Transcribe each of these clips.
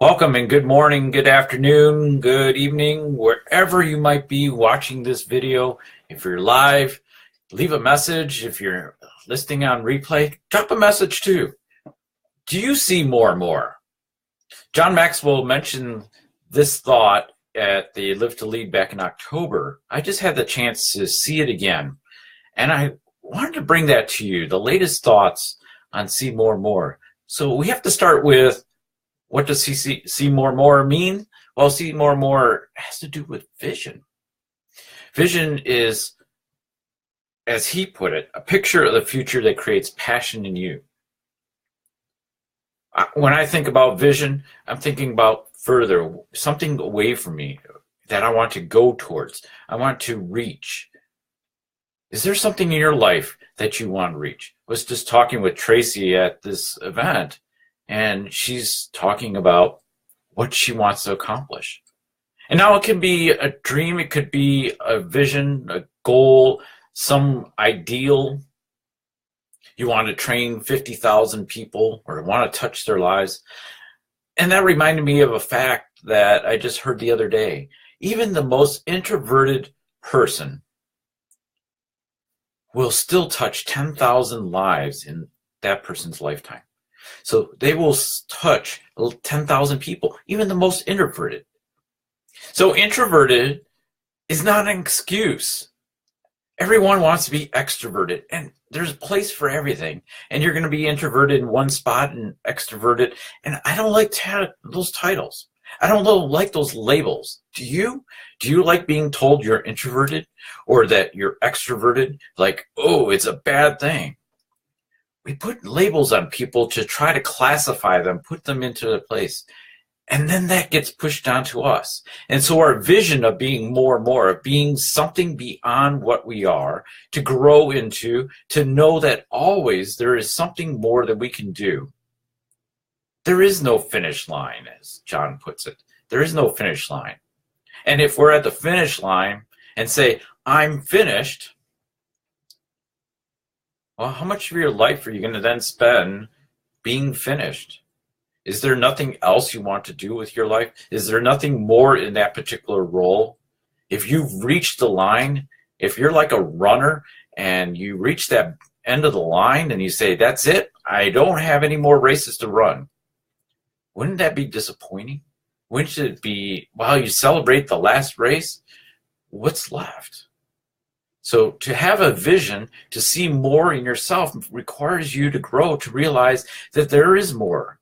Welcome and good morning, good afternoon, good evening, wherever you might be watching this video. If you're live, leave a message. If you're listening on replay, drop a message too. Do you see more and more? John Maxwell mentioned this thought at the Live to Lead back in October. I just had the chance to see it again. And I wanted to bring that to you, the latest thoughts on see more and more. So we have to start with, what does see more and more mean? Well, see more and more has to do with vision. Vision is, as he put it, a picture of the future that creates passion in you. When I think about vision, I'm thinking about further, something away from me that I want to go towards. I want to reach. Is there something in your life that you want to reach? I was just talking with Tracy at this event, and she's talking about what she wants to accomplish. And now it can be a dream, it could be a vision, a goal, some ideal. You want to train 50,000 people or want to touch their lives. And that reminded me of a fact that I just heard the other day. Even the most introverted person will still touch 10,000 lives in that person's lifetime. So they will touch 10,000 people, even the most introverted. So introverted is not an excuse. Everyone wants to be extroverted, and there's a place for everything. And you're going to be introverted in one spot and extroverted. And I don't like those titles. I don't like those labels. Do you? Do you like being told you're introverted or that you're extroverted? Like, oh, it's a bad thing. We put labels on people to try to classify them, put them into a place, and then that gets pushed onto us. And so our vision of being more and more, of being something beyond what we are, to grow into, to know that always there is something more that we can do. There is no finish line, as John puts it. There is no finish line. And if we're at the finish line and say, I'm finished, well, how much of your life are you going to then spend being finished? Is there nothing else you want to do with your life? Is there nothing more in that particular role? If you've reached the line, if you're like a runner and you reach that end of the line and you say, that's it, I don't have any more races to run, wouldn't that be disappointing? Wouldn't it be, wow, you celebrate the last race? What's left? So to have a vision, to see more in yourself, requires you to grow, to realize that there is more.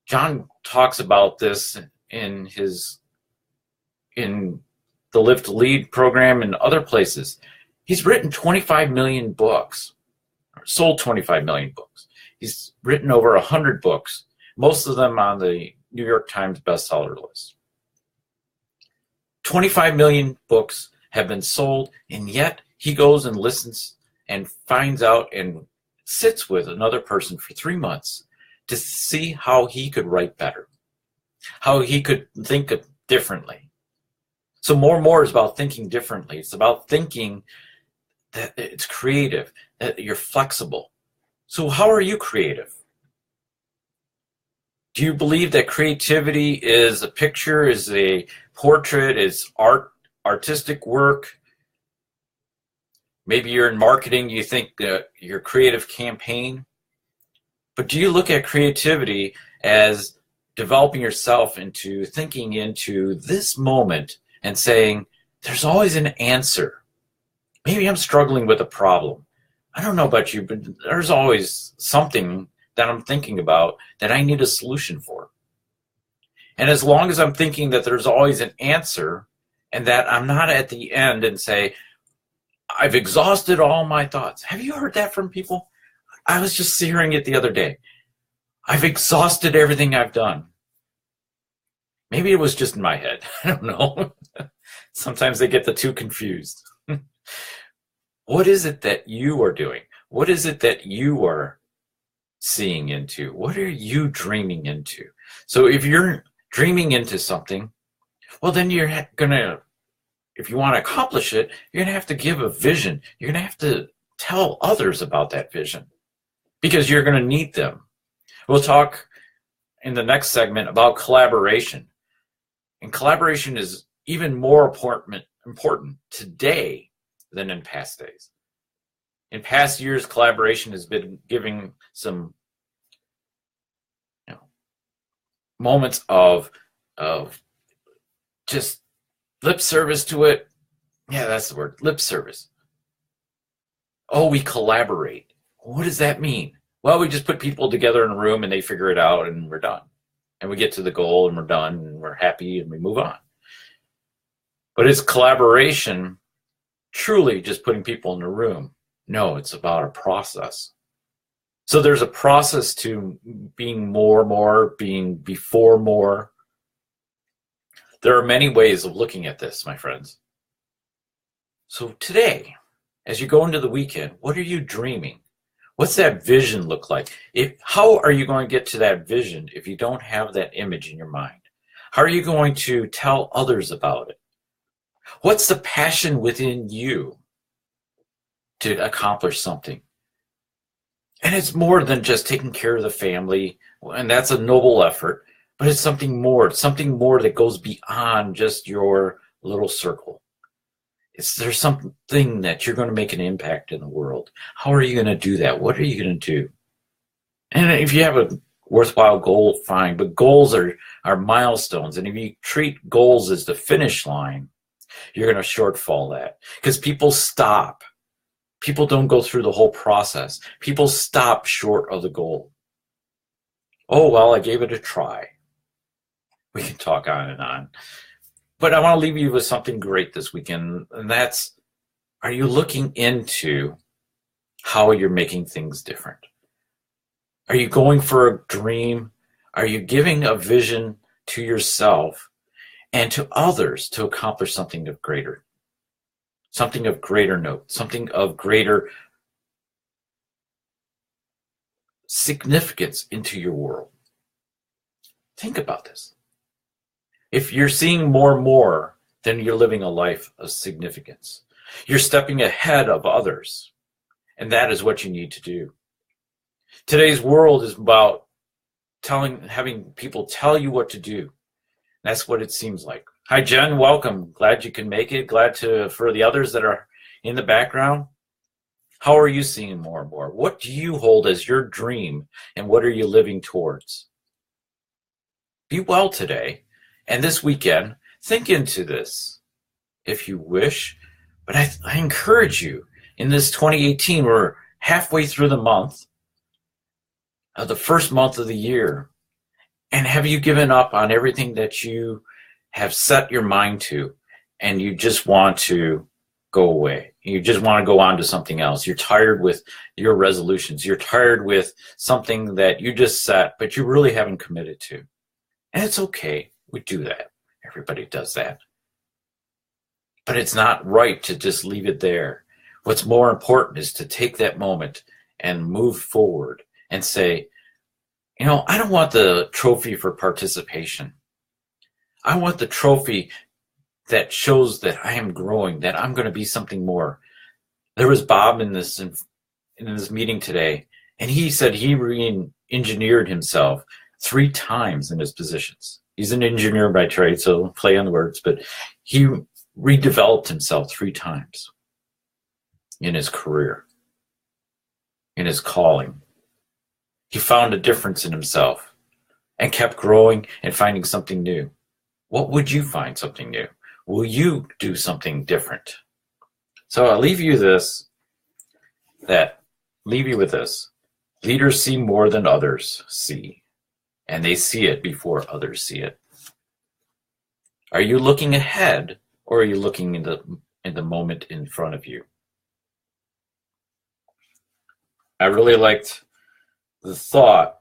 John talks about this in the Live to Lead program and other places. He's written 25 million books, or sold 25 million books. He's written over 100 books, most of them on the New York Times bestseller list. 25 million books have been sold, and yet he goes and listens and finds out and sits with another person for 3 months to see how he could write better, how he could think differently. So more and more is about thinking differently. It's about thinking that it's creative, that you're flexible. So how are you creative? Do you believe that creativity is a picture, is a portrait, is art, artistic work? Maybe you're in marketing, you think that your creative campaign. But do you look at creativity as developing yourself into thinking into this moment and saying, there's always an answer. Maybe I'm struggling with a problem. I don't know about you, but there's always something that I'm thinking about that I need a solution for. And as long as I'm thinking that there's always an answer and that I'm not at the end and say, I've exhausted all my thoughts. Have you heard that from people? I was just hearing it the other day. I've exhausted everything I've done. Maybe it was just in my head. I don't know. Sometimes they get the two confused. What is it that you are doing? What is it that you are seeing into? What are you dreaming into? So if you're dreaming into something, well, then you're going to, if you want to accomplish it, you're going to have to give a vision. You're going to have to tell others about that vision because you're going to need them. We'll talk in the next segment about collaboration. And collaboration is even more important today than in past days. In past years, collaboration has been giving some moments of just lip service to it. Yeah, that's the word, lip service. Oh, we collaborate. What does that mean? Well, we just put people together in a room and they figure it out and we're done. And we get to the goal and we're done and we're happy and we move on. But is collaboration truly just putting people in a room? No, it's about a process. So there's a process to being more, being before more. There are many ways of looking at this, my friends. So today, as you go into the weekend, what are you dreaming? What's that vision look like? How are you going to get to that vision if you don't have that image in your mind? How are you going to tell others about it? What's the passion within you to accomplish something? And it's more than just taking care of the family, and that's a noble effort, but it's something more that goes beyond just your little circle. There's something that you're going to make an impact in the world. How are you going to do that? What are you going to do? And if you have a worthwhile goal, fine, but goals are milestones. And if you treat goals as the finish line, you're going to shortfall that because people stop. People don't go through the whole process. People stop short of the goal. Oh, well, I gave it a try. We can talk on and on. But I want to leave you with something great this weekend, and that's, are you looking into how you're making things different? Are you going for a dream? Are you giving a vision to yourself and to others to accomplish something of greater note, something of greater significance into your world? Think about this. If you're seeing more, then you're living a life of significance. You're stepping ahead of others, and that is what you need to do. Today's world is about having people tell you what to do. That's what it seems like. Hi, Jen. Welcome. Glad you can make it. For the others that are in the background. How are you seeing more and more? What do you hold as your dream, and what are you living towards? Be well today. And this weekend, think into this if you wish. But I encourage you, in this 2018, we're halfway through the month, the first month of the year. And have you given up on everything that you have set your mind to, and you just want to go away? You just want to go on to something else. You're tired with your resolutions. You're tired with something that you just set, but you really haven't committed to. And it's okay. We do that. Everybody does that. But it's not right to just leave it there. What's more important is to take that moment and move forward and say, I don't want the trophy for participation. I want the trophy that shows that I am growing, that I'm going to be something more. There was Bob in this meeting today, and he said he re-engineered himself 3 times in his positions. He's an engineer by trade, so play on the words, but he redeveloped himself 3 times in his career, in his calling. He found a difference in himself and kept growing and finding something new. What would you find something new? Will you do something different? So I'll leave you with this. Leaders see more than others see, and they see it before others see it. Are you looking ahead, or are you looking in the moment in front of you? I really liked the thought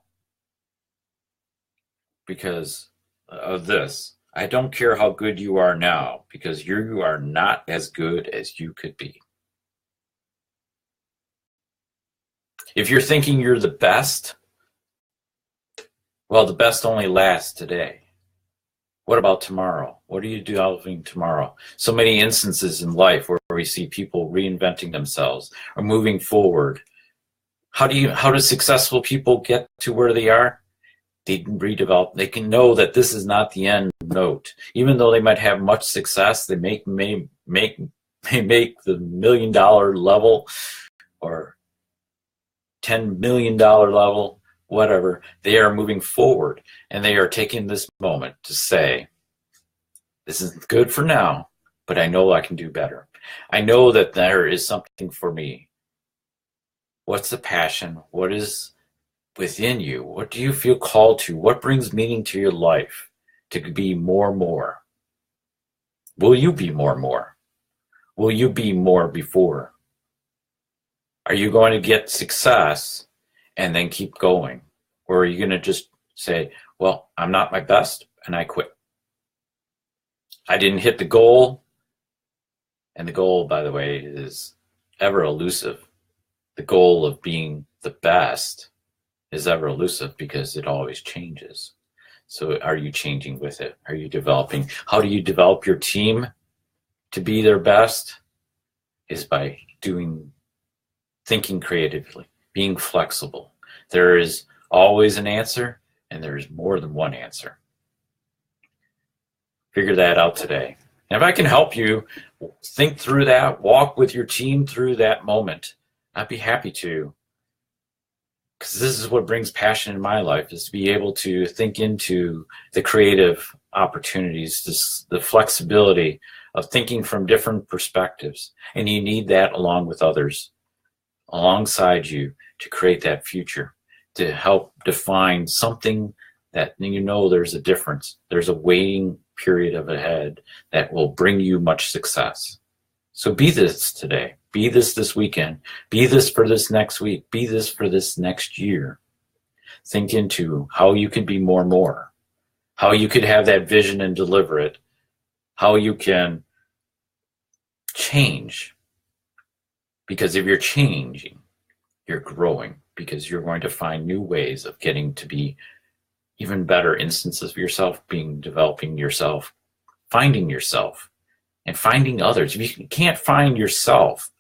because of this. I don't care how good you are now, because you are not as good as you could be. If you're thinking you're the best, well, the best only lasts today. What about tomorrow? What are you doing tomorrow? So many instances in life where we see people reinventing themselves or moving forward. How do successful people get to where they are? They redevelop. They can know that this is not the end note. Even though they might have much success, they may make the $1 million level or $10 million level, whatever. They are moving forward, and they are taking this moment to say, this is good for now, but I know I can do better. I know that there is something for me. What's the passion? What is within you? What do you feel called to? What brings meaning to your life to be more? Will you be more? Will you be more before? Are you going to get success and then keep going? Or are you going to just say, well, I'm not my best and I quit? I didn't hit the goal. And the goal, by the way, is ever elusive. The goal of being the best is ever elusive because it always changes. So are you changing with it? Are you developing? How do you develop your team to be their best? Is by thinking creatively, being flexible. There is always an answer, and there is more than one answer. Figure that out today. And if I can help you think through that, walk with your team through that moment, I'd be happy to. Because this is what brings passion in my life, is to be able to think into the creative opportunities, the flexibility of thinking from different perspectives. And you need that along with others, alongside you, to create that future, to help define something that you know there's a difference. There's a waiting period of ahead that will bring you much success. So be this today. Be this weekend. Be this for this next week. Be this for this next year. Think into how you can be more. How you could have that vision and deliver it. How you can change. Because if you're changing, you're growing. Because you're going to find new ways of getting to be even better instances of yourself, developing yourself, finding yourself, and finding others. If you can't find yourself,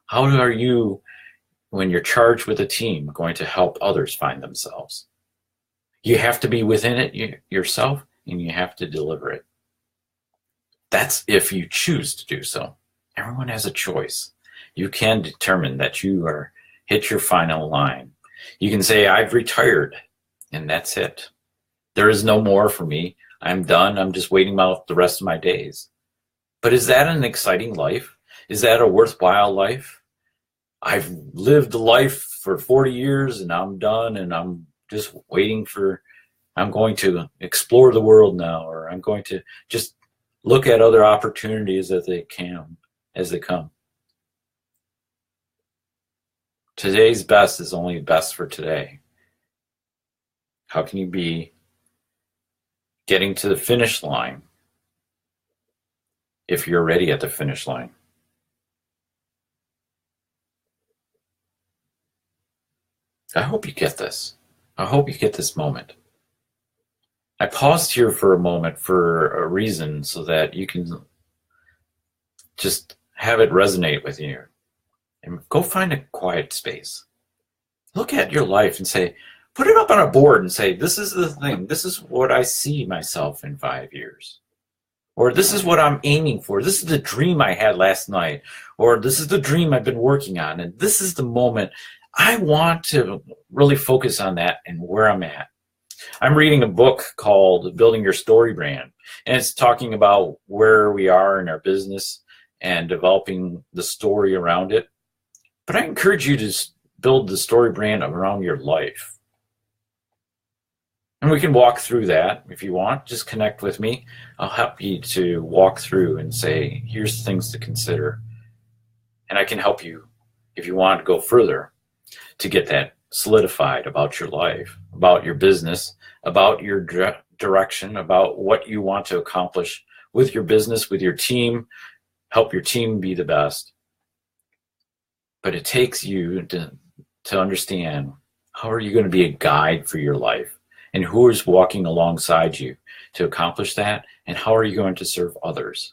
how are you, when you're charged with a team, going to help others find themselves? You have to be within it yourself, and you have to deliver it. That's if you choose to do so. Everyone has a choice. You can determine that you are hit your final line. You can say, I've retired, and that's it. There is no more for me. I'm done. I'm just waiting out the rest of my days. But is that an exciting life? Is that a worthwhile life? I've lived a life for 40 years and I'm done, and I'm just waiting I'm going to explore the world now, or I'm going to just look at other opportunities as they come. Today's best is only best for today. How can you be getting to the finish line if you're already at the finish line? I hope you get this. I hope you get this moment. I paused here for a moment for a reason, so that you can just have it resonate with you. And go find a quiet space. Look at your life and say, put it up on a board and say, this is the thing. This is what I see myself in 5 years. Or this is what I'm aiming for. This is the dream I had last night. Or this is the dream I've been working on. And this is the moment I want to really focus on that and where I'm at. I'm reading a book called Building Your Story Brand. And it's talking about where we are in our business and developing the story around it. But I encourage you to build the story brand around your life. And we can walk through that if you want. Just connect with me. I'll help you to walk through and say, here's things to consider. And I can help you if you want to go further to get that solidified about your life, about your business, about your direction, about what you want to accomplish with your business, with your team. Help your team be the best. But it takes you to understand, how are you going to be a guide for your life? And who is walking alongside you to accomplish that? And how are you going to serve others?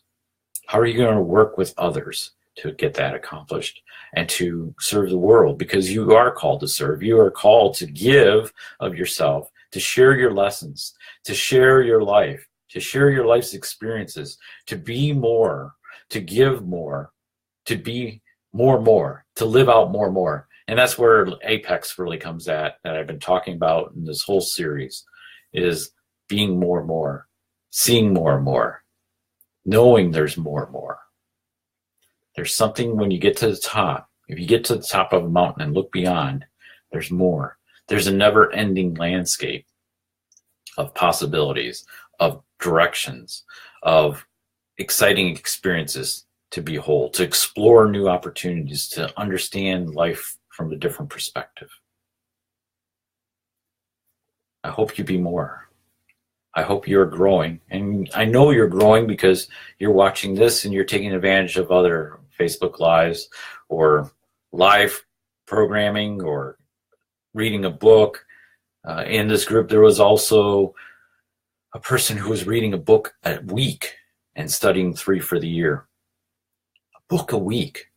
How are you going to work with others to get that accomplished and to serve the world? Because you are called to serve. You are called to give of yourself to share your lessons, to share your life, to share your life's experiences, to be more, to give more, to be more, to live out more. And that's where Apex really comes at, that I've been talking about in this whole series, is being more, seeing more, knowing there's more. There's something when you get to the top. If you get to the top of a mountain and look beyond, there's more. There's a never-ending landscape of possibilities, of directions, of exciting experiences to behold, to explore new opportunities, to understand life from a different perspective. I hope you be more. I hope you're growing. And I know you're growing because you're watching this and you're taking advantage of other Facebook Lives or live programming or reading a book. In this group, there was also a person who was reading a book a week and studying 3 for the year. A book a week.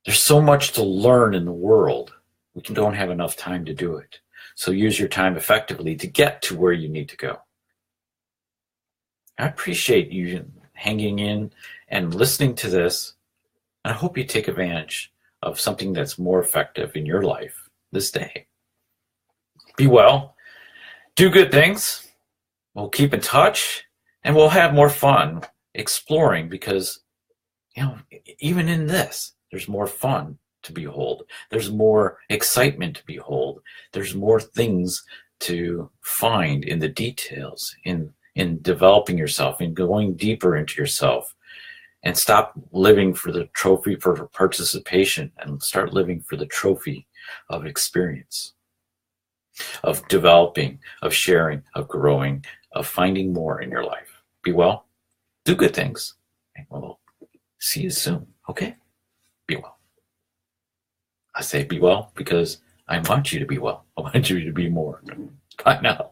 There's so much to learn in the world. We don't have enough time to do it. So use your time effectively to get to where you need to go. I appreciate you hanging in and listening to this. And I hope you take advantage of something that's more effective in your life this day. Be well. Do good things. We'll keep in touch. And we'll have more fun exploring because, even in this, there's more fun to behold. There's more excitement to behold. There's more things to find in the details, in developing yourself, in going deeper into yourself, and stop living for the trophy for participation and start living for the trophy of experience, of developing, of sharing, of growing, of finding more in your life. Be well, do good things, and we'll see you soon, okay? Be well. I say be well because I want you to be well. I want you to be more. Bye now.